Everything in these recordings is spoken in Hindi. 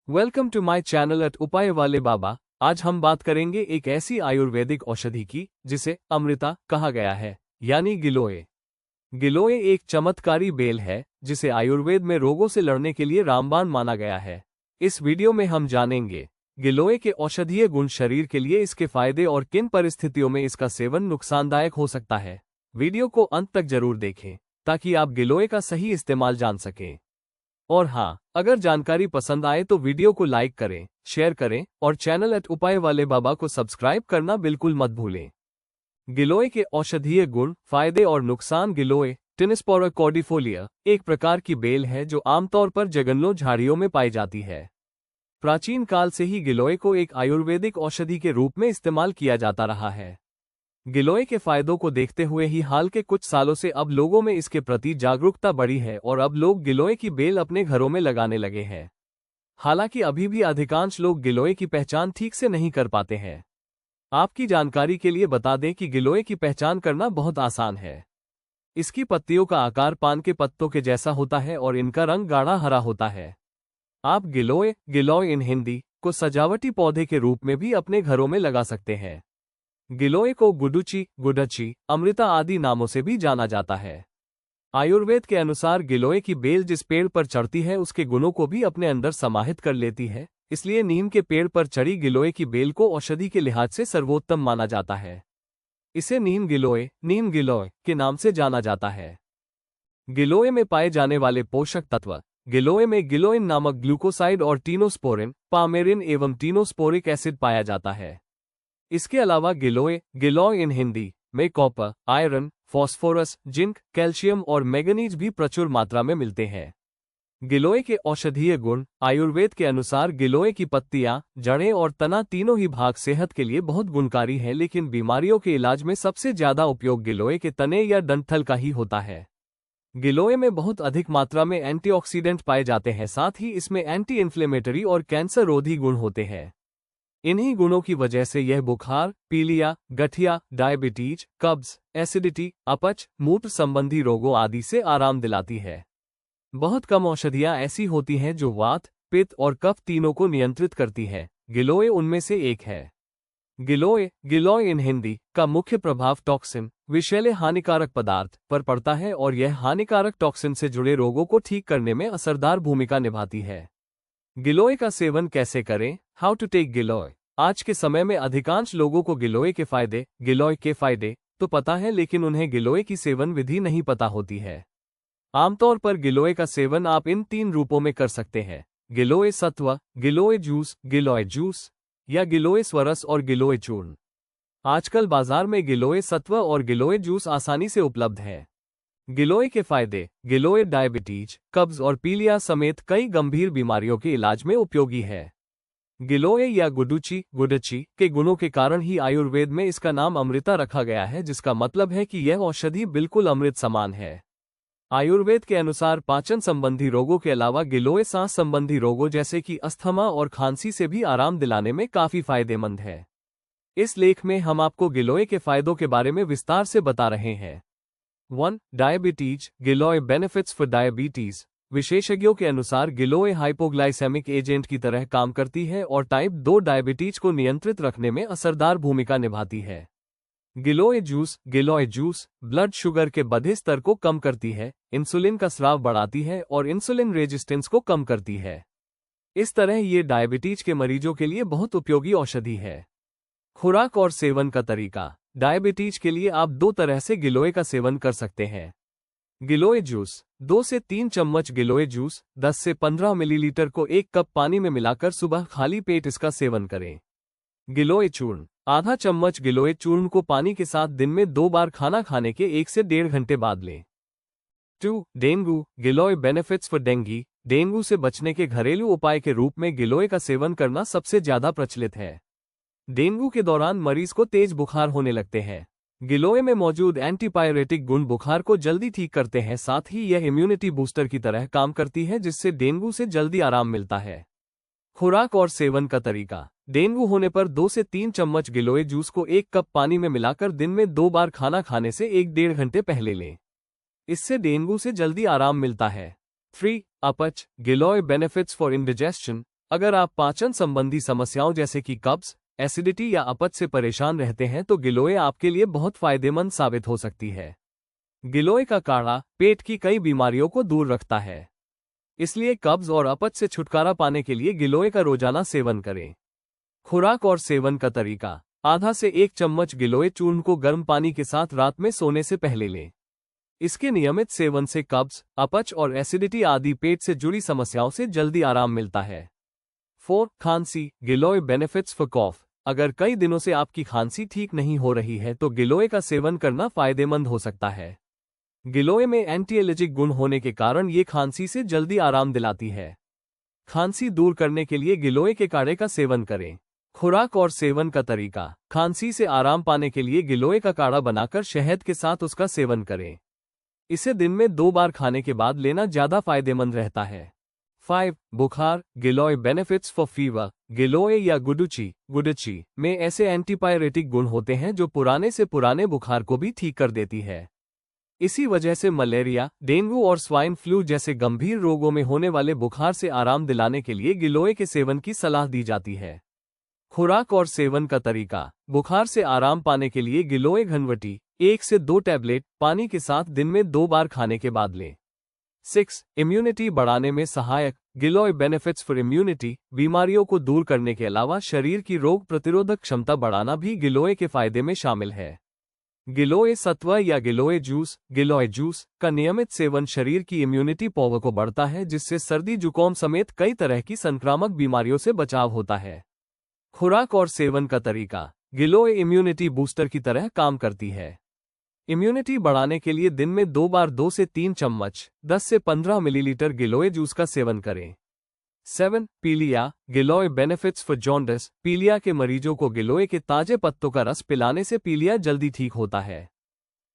Welcome to my channel at उपाय वाले बाबा। आज हम बात करेंगे एक ऐसी आयुर्वेदिक औषधि की जिसे अमृता कहा गया है, यानी गिलोय। गिलोय एक चमत्कारी बेल है जिसे आयुर्वेद में रोगों से लड़ने के लिए रामबाण माना गया है। इस वीडियो में हम जानेंगे गिलोय के औषधीय गुण, शरीर के लिए इसके फायदे और किन परिस्थितियों में इसका सेवन नुकसानदायक हो सकता है। वीडियो को अंत तक जरूर देखें ताकि आप गिलोय का सही इस्तेमाल जान सकें। और हाँ, अगर जानकारी पसंद आए तो वीडियो को लाइक करें, शेयर करें और चैनल एट उपाय वाले बाबा को सब्सक्राइब करना बिल्कुल मत भूलें। गिलोय के औषधीय गुण, फायदे और नुकसान। गिलोय टिनिस्पोरा कॉर्डिफोलिया एक प्रकार की बेल है जो आमतौर पर जंगलों झाड़ियों में पाई जाती है। प्राचीन काल से ही गिलोय को एक आयुर्वेदिक औषधि के रूप में इस्तेमाल किया जाता रहा है। गिलोय के फायदों को देखते हुए ही हाल के कुछ सालों से अब लोगों में इसके प्रति जागरूकता बढ़ी है और अब लोग गिलोय की बेल अपने घरों में लगाने लगे हैं। हालांकि अभी भी अधिकांश लोग गिलोय की पहचान ठीक से नहीं कर पाते हैं। आपकी जानकारी के लिए बता दें कि गिलोय की पहचान करना बहुत आसान है। इसकी पत्तियों का आकार पान के पत्तों के जैसा होता है और इनका रंग गाढ़ा हरा होता है। आप गिलोय इन हिंदी को सजावटी पौधे के रूप में भी अपने घरों में लगा सकते हैं। गिलोय को गुडुची, गुडची, अमृता आदि नामों से भी जाना जाता है। आयुर्वेद के अनुसार गिलोय की बेल जिस पेड़ पर चढ़ती है उसके गुणों को भी अपने अंदर समाहित कर लेती है, इसलिए नीम के पेड़ पर चढ़ी गिलोय की बेल को औषधि के लिहाज से सर्वोत्तम माना जाता है। इसे नीम गिलोय के नाम से जाना जाता है। गिलोय में पाए जाने वाले पोषक तत्व। गिलोय में गिलोइन नामक ग्लूकोसाइड और टीनोस्पोरिन, पामेरिन एवं टीनोस्पोरिक एसिड पाया जाता है। इसके अलावा गिलोय इन हिंदी में copper, iron, phosphorus, zinc, calcium और मैंगनीज भी प्रचुर मात्रा में मिलते हैं। गिलोय के औषधीय गुण। आयुर्वेद के अनुसार गिलोय की पत्तियां, जड़ें और तना तीनों ही भाग सेहत के लिए बहुत गुणकारी हैं, लेकिन बीमारियों के इलाज में सबसे ज्यादा उपयोग गिलोय के तने या डंठल का ही होता है। गिलोय में बहुत अधिक मात्रा में एंटीऑक्सीडेंट पाए जाते हैं, साथ ही इसमें एंटी इन्फ्लेमेटरी और कैंसर रोधी गुण होते हैं। इन्हीं गुणों की वजह से यह बुखार, पीलिया, गठिया, डायबिटीज, कब्ज, एसिडिटी, अपच, मूत्र संबंधी रोगों आदि से आराम दिलाती है। बहुत कम औषधियां ऐसी होती हैं जो वात, पित्त और कफ तीनों को नियंत्रित करती है। गिलोय उनमें से एक है। गिलोय इन हिंदी का मुख्य प्रभाव टॉक्सिन, विषैले हानिकारक पदार्थ पर पड़ता है और यह हानिकारक टॉक्सिन से जुड़े रोगों को ठीक करने में असरदार भूमिका निभाती है। गिलोय का सेवन कैसे करें? हाउ टू टेक गिलोय। आज के समय में अधिकांश लोगों को गिलोय के फायदे तो पता है, लेकिन उन्हें गिलोय की सेवन विधि नहीं पता होती है। आमतौर पर गिलोय का सेवन आप इन 3 रूपों में कर सकते हैं: गिलोय सत्व, गिलोय जूस या गिलोय स्वरस और गिलोय चूर्ण। आजकल बाजार में गिलोय सत्व और गिलोय जूस आसानी से उपलब्ध है। गिलोय के फायदे। गिलोय डायबिटीज, कब्ज और पीलिया समेत कई गंभीर बीमारियों के इलाज में उपयोगी है। गिलोय या गुडची के गुणों के कारण ही आयुर्वेद में इसका नाम अमृता रखा गया है, जिसका मतलब है कि यह औषधि बिल्कुल अमृत समान है। आयुर्वेद के अनुसार पाचन संबंधी रोगों के अलावा गिलोय सांस संबंधी रोगों जैसे कि अस्थमा और खांसी से भी आराम दिलाने में काफी फायदेमंद है। इस लेख में हम आपको गिलोय के फायदों के बारे में विस्तार से बता रहे हैं। 1. Diabetes. Giloy benefits for diabetes. विशेषज्ञों के अनुसार गिलोय हाइपोग्लाइसेमिक एजेंट की तरह काम करती है और टाइप 2 डायबिटीज को नियंत्रित रखने में असरदार भूमिका निभाती है। गिलोय जूस ब्लड शुगर के बढ़े स्तर को कम करती है, इंसुलिन का स्राव बढ़ाती है और इंसुलिन रेजिस्टेंस को कम करती है। इस तरह ये डायबिटीज के मरीजों के लिए बहुत उपयोगी औषधि है। खुराक और सेवन का तरीका। डायबिटीज के लिए आप 2 तरह से गिलोय का सेवन कर सकते हैं। गिलोय जूस। 2 से 3 चम्मच गिलोय जूस 10 से 15 मिलीलीटर को 1 कप पानी में मिलाकर सुबह खाली पेट इसका सेवन करें। गिलोय चूर्ण। आधा चम्मच गिलोय चूर्ण को पानी के साथ दिन में 2 बार खाना खाने के 1 से 1.5 घंटे बाद लें। 2. Dengue. Giloy benefits for dengue. Dengue से बचने के घरेलू उपाय के रूप में गिलोय का सेवन करना सबसे ज्यादा प्रचलित है। डेंगू के दौरान मरीज को तेज बुखार होने लगते हैं। गिलोय में मौजूद एंटीपायरेटिक गुण बुखार को जल्दी ठीक करते हैं, साथ ही यह इम्यूनिटी बूस्टर की तरह काम करती है, जिससे डेंगू से जल्दी आराम मिलता है। खुराक और सेवन का तरीका। डेंगू होने पर 2 से 3 चम्मच गिलोय जूस को 1 कप पानी में मिलाकर दिन में 2 बार खाना खाने से 1-1.5 घंटे पहले लें। इससे डेंगू से जल्दी आराम मिलता है। 3. अपच। गिलोय बेनिफिट्स फॉर इंडिजेशन। अगर आप पाचन संबंधी समस्याओं जैसे कि कब्ज, एसिडिटी या अपच से परेशान रहते हैं तो गिलोय आपके लिए बहुत फायदेमंद साबित हो सकती है। गिलोय का काढ़ा पेट की कई बीमारियों को दूर रखता है, इसलिए कब्ज और अपच से छुटकारा पाने के लिए गिलोय का रोजाना सेवन करें। खुराक और सेवन का तरीका: आधा से 1 चम्मच गिलोय चूर्ण को गर्म पानी के साथ रात में सोने से पहले लें। इसके नियमित सेवन से कब्ज, अपच और एसिडिटी आदि पेट से जुड़ी समस्याओं से जल्दी आराम मिलता है। 4. खांसी, गिलोय बेनिफिट्स फॉर कॉफ। अगर कई दिनों से आपकी खांसी ठीक नहीं हो रही है तो गिलोय का सेवन करना फायदेमंद हो सकता है। गिलोय में एंटी एलर्जिक गुण होने के कारण ये खांसी से जल्दी आराम दिलाती है। खांसी दूर करने के लिए गिलोय के काढ़े का सेवन करें। खुराक और सेवन का तरीका: खांसी से आराम पाने के लिए गिलोय का काढ़ा बनाकर शहद के साथ उसका सेवन करें। इसे दिन में 2 बार खाने के बाद लेना ज्यादा फायदेमंद रहता है। 5. बुखार, गिलोय बेनिफिट्स फॉर फीवर। गिलोय या गुडुची में ऐसे एंटीपायरेटिक गुण होते हैं जो पुराने से पुराने बुखार को भी ठीक कर देती है। इसी वजह से मलेरिया, डेंगू और स्वाइन फ्लू जैसे गंभीर रोगों में होने वाले बुखार से आराम दिलाने के लिए गिलोय के सेवन की सलाह दी जाती है। खुराक और सेवन का तरीका: बुखार से आराम पाने के लिए गिलोय घनवटी 1 से 2 टैबलेट पानी के साथ दिन में 2 बार खाने के बाद लें। 6. इम्यूनिटी बढ़ाने में सहायक, गिलोय बेनिफिट्स फॉर इम्यूनिटी। बीमारियों को दूर करने के अलावा शरीर की रोग प्रतिरोधक क्षमता बढ़ाना भी गिलोय के फायदे में शामिल है। गिलोय सत्व या गिलोय जूस का नियमित सेवन शरीर की इम्यूनिटी पावर को बढ़ता है, जिससे सर्दी जुकाम समेत कई तरह की संक्रामक बीमारियों से बचाव होता है। खुराक और सेवन का तरीका: गिलोय इम्यूनिटी बूस्टर की तरह काम करती है। इम्यूनिटी बढ़ाने के लिए दिन में 2 बार 2 से 3 चम्मच 10 से 15 मिलीलीटर गिलोय जूस का सेवन करें। 7. पीलिया, गिलोय बेनिफिट्स फॉर जॉन्डिस। पीलिया के मरीजों को गिलोय के ताजे पत्तों का रस पिलाने से पीलिया जल्दी ठीक होता है।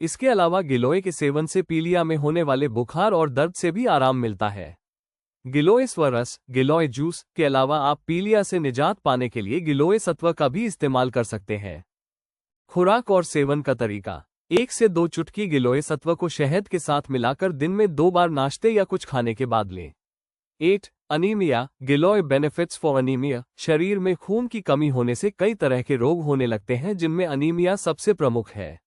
इसके अलावा गिलोय के सेवन से पीलिया में होने वाले बुखार और दर्द से भी आराम मिलता है। गिलोय स्वरस, गिलोय जूस के अलावा आप पीलिया से निजात पाने के लिए गिलोय सत्व का भी इस्तेमाल कर सकते हैं। खुराक और सेवन का तरीका: 1 से 2 चुटकी गिलोय सत्व को शहद के साथ मिलाकर दिन में 2 बार नाश्ते या कुछ खाने के बाद लें। 8. Anaemia, giloy benefits for anaemia. शरीर में खून की कमी होने से कई तरह के रोग होने लगते हैं, जिनमें अनीमिया सबसे प्रमुख है।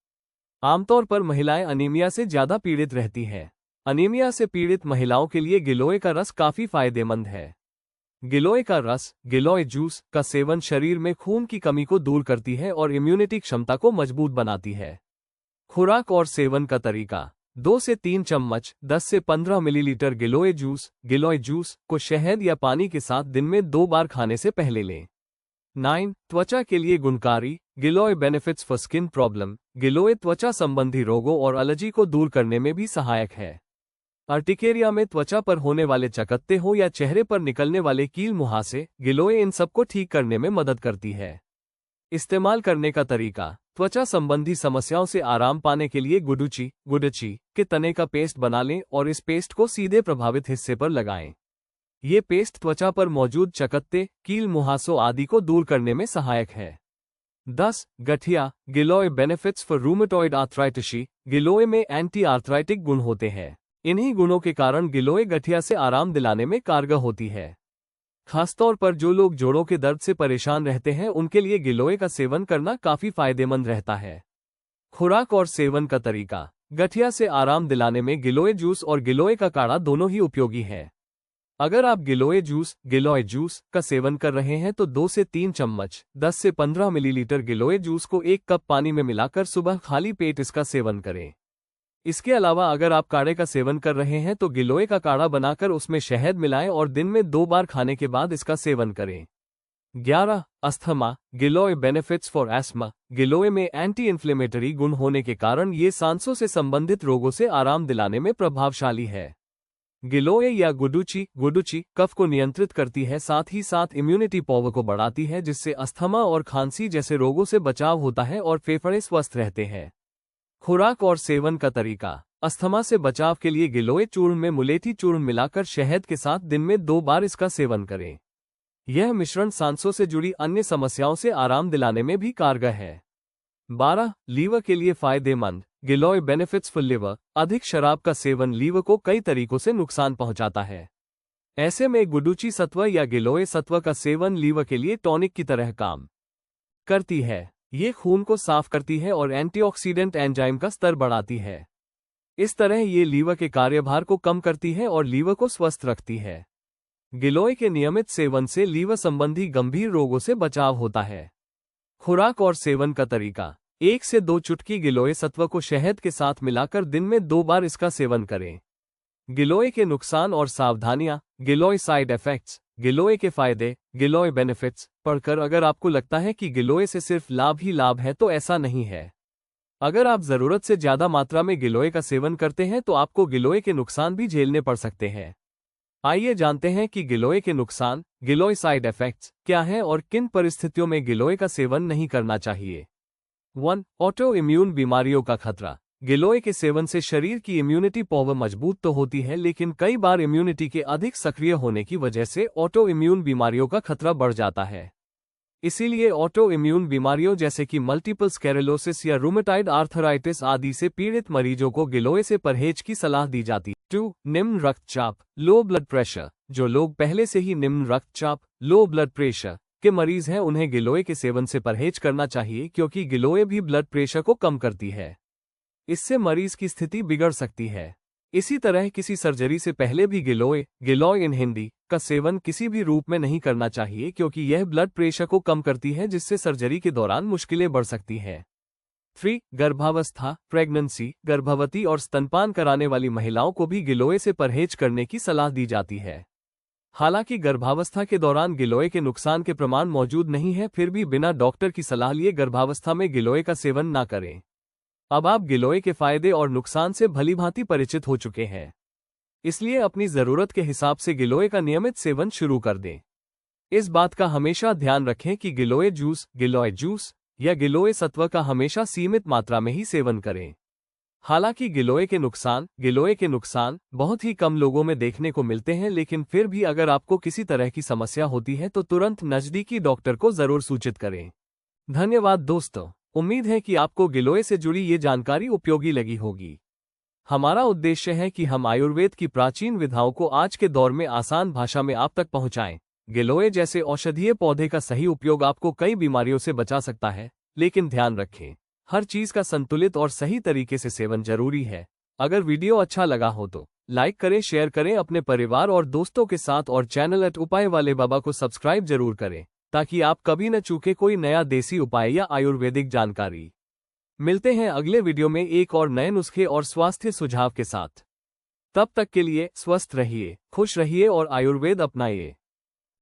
आमतौर पर महिलाएं अनीमिया से ज्यादा पीड़ित रहती हैं। अनीमिया से पीड़ित महिलाओं के लिए गिलोय का रस काफी फायदेमंद है। गिलोय का रस, गिलोय जूस का सेवन शरीर में खून की कमी को दूर करती है और इम्यूनिटी क्षमता को मजबूत बनाती है। खुराक और सेवन का तरीका: 2 से 3 चम्मच 10 से 15 मिलीलीटर गिलोय जूस को शहद या पानी के साथ दिन में 2 बार खाने से पहले लें। 9. त्वचा के लिए गुणकारी, गिलोय बेनिफिट्स फॉर स्किन प्रॉब्लम। गिलोय त्वचा संबंधी रोगों और एलर्जी को दूर करने में भी सहायक है। अर्टिकेरिया में त्वचा पर होने वाले चकत्ते हो या चेहरे पर निकलने वाले कील मुहासे, गिलोय इन सबको ठीक करने में मदद करती है। इस्तेमाल करने का तरीका: त्वचा संबंधी समस्याओं से आराम पाने के लिए गुडुची के तने का पेस्ट बना लें और इस पेस्ट को सीधे प्रभावित हिस्से पर लगाएं। ये पेस्ट त्वचा पर मौजूद चकत्ते, कील मुहासों आदि को दूर करने में सहायक है। 10. गठिया, गिलोय बेनिफिट्स फॉर रूमेटॉइड आर्थराइटिस। गिलोय में एंटी आर्थराइटिक गुण होते हैं। इन्हीं गुणों के कारण गिलोय गठिया से आराम दिलाने में कारगर होती है। खासतौर पर जो लोग जोड़ों के दर्द से परेशान रहते हैं उनके लिए गिलोय का सेवन करना काफी फायदेमंद रहता है। खुराक और सेवन का तरीका: गठिया से आराम दिलाने में गिलोय जूस और गिलोय का काढ़ा दोनों ही उपयोगी है। अगर आप गिलोय जूस का सेवन कर रहे हैं तो 2 से 3 चम्मच 10 से 15 मिलीलीटर गिलोय जूस को 1 कप पानी में मिलाकर सुबह खाली पेट इसका सेवन करें। इसके अलावा अगर आप काढ़े का सेवन कर रहे हैं तो गिलोय का काढ़ा बनाकर उसमें शहद मिलाएं और दिन में 2 बार खाने के बाद इसका सेवन करें। 11. Asthma, giloy benefits for asthma. Giloy में एंटी इन्फ्लेमेटरी गुण होने के कारण ये सांसों से संबंधित रोगों से आराम दिलाने में प्रभावशाली है। गिलोय या गुडुची कफ को नियंत्रित करती है, साथ ही साथ इम्यूनिटी पावर को बढ़ाती है, जिससे अस्थमा और खांसी जैसे रोगों से बचाव होता है और फेफड़े स्वस्थ रहते हैं। खुराक और सेवन का तरीका: अस्थमा से बचाव के लिए गिलोय चूर्ण में मुलेठी चूर्ण मिलाकर शहद के साथ दिन में 2 बार इसका सेवन करें। यह मिश्रण सांसों से जुड़ी अन्य समस्याओं से आराम दिलाने में भी कारगर है। 12. लीवर के लिए फायदेमंद, गिलोय बेनिफिट्स फॉर लिवर। अधिक शराब का सेवन लीवर को कई तरीकों से नुकसान पहुंचाता है। ऐसे में गुडुची सत्व या गिलोय सत्व का सेवन लीवर के लिए टॉनिक की तरह काम करती है। ये खून को साफ करती है और एंटीऑक्सीडेंट एंजाइम का स्तर बढ़ाती है। इस तरह ये लीवर के कार्यभार को कम करती है और लीवर को स्वस्थ रखती है। गिलोय के नियमित सेवन से लीवर संबंधी गंभीर रोगों से बचाव होता है। खुराक और सेवन का तरीका: 1 से 2 चुटकी गिलोय सत्व को शहद के साथ मिलाकर दिन में 2 बार इसका सेवन करें। गिलोय के नुकसान और सावधानियां: गिलोय साइड इफेक्ट्स, गिलोय के फायदे, गिलोय बेनिफिट्स पढ़कर अगर आपको लगता है कि गिलोय से सिर्फ लाभ ही लाभ है तो ऐसा नहीं है। अगर आप जरूरत से ज्यादा मात्रा में गिलोय का सेवन करते हैं तो आपको गिलोय के नुकसान भी झेलने पड़ सकते हैं। आइए जानते हैं कि गिलोय के नुकसान, गिलोय साइड इफेक्ट्स क्या हैं और किन परिस्थितियों में गिलोय का सेवन नहीं करना चाहिए। 1. ऑटो इम्यून बीमारियों का खतरा: गिलोय के सेवन से शरीर की इम्यूनिटी पावर मजबूत तो होती है, लेकिन कई बार इम्यूनिटी के अधिक सक्रिय होने की वजह से ऑटो इम्यून बीमारियों का खतरा बढ़ जाता है। इसीलिए ऑटो इम्यून बीमारियों जैसे कि मल्टीपल स्क्लेरोसिस या रूमेटाइड आर्थराइटिस आदि से पीड़ित मरीजों को गिलोय से परहेज की सलाह दी जाती है। 2. निम्न रक्तचाप, लो ब्लड प्रेशर: जो लोग पहले से ही निम्न रक्तचाप, लो ब्लड प्रेशर के मरीज हैं उन्हें गिलोय के सेवन से परहेज करना चाहिए, क्योंकि गिलोय भी ब्लड प्रेशर को कम करती है। इससे मरीज की स्थिति बिगड़ सकती है। इसी तरह किसी सर्जरी से पहले भी गिलोय इन हिंदी का सेवन किसी भी रूप में नहीं करना चाहिए, क्योंकि यह ब्लड प्रेशर को कम करती है, जिससे सर्जरी के दौरान मुश्किलें बढ़ सकती हैं। 3. गर्भावस्था, प्रेगनेंसी: गर्भवती और स्तनपान कराने वाली महिलाओं को भी गिलोय से परहेज करने की सलाह दी जाती है। हालांकि गर्भावस्था के दौरान गिलोय के नुकसान के प्रमाण मौजूद नहीं है, फिर भी बिना डॉक्टर की सलाह लिए गर्भावस्था में गिलोय का सेवन ना करें। अब आप गिलोय के फायदे और नुकसान से भलीभांति परिचित हो चुके हैं, इसलिए अपनी जरूरत के हिसाब से गिलोय का नियमित सेवन शुरू कर दें। इस बात का हमेशा ध्यान रखें कि गिलोय जूस या गिलोय सत्व का हमेशा सीमित मात्रा में ही सेवन करें। हालांकि गिलोय के नुकसान बहुत ही कम लोगों में देखने को मिलते हैं, लेकिन फिर भी अगर आपको किसी तरह की समस्या होती है तो तुरंत नजदीकी डॉक्टर को जरूर सूचित करें। धन्यवाद दोस्तों, उम्मीद है कि आपको गिलोय से जुड़ी ये जानकारी उपयोगी लगी होगी। हमारा उद्देश्य है कि हम आयुर्वेद की प्राचीन विधाओं को आज के दौर में आसान भाषा में आप तक पहुंचाएं। गिलोय जैसे औषधीय पौधे का सही उपयोग आपको कई बीमारियों से बचा सकता है, लेकिन ध्यान रखें, हर चीज का संतुलित और सही तरीके से सेवन जरूरी है। अगर वीडियो अच्छा लगा हो तो लाइक करें, शेयर करें अपने परिवार और दोस्तों के साथ, और चैनल उपाय वाले बाबा को सब्सक्राइब जरूर करें, ताकि आप कभी न चूके कोई नया देसी उपाय या आयुर्वेदिक जानकारी। मिलते हैं अगले वीडियो में एक और नए नुस्खे और स्वास्थ्य सुझाव के साथ। तब तक के लिए स्वस्थ रहिए, खुश रहिए और आयुर्वेद अपनाइए।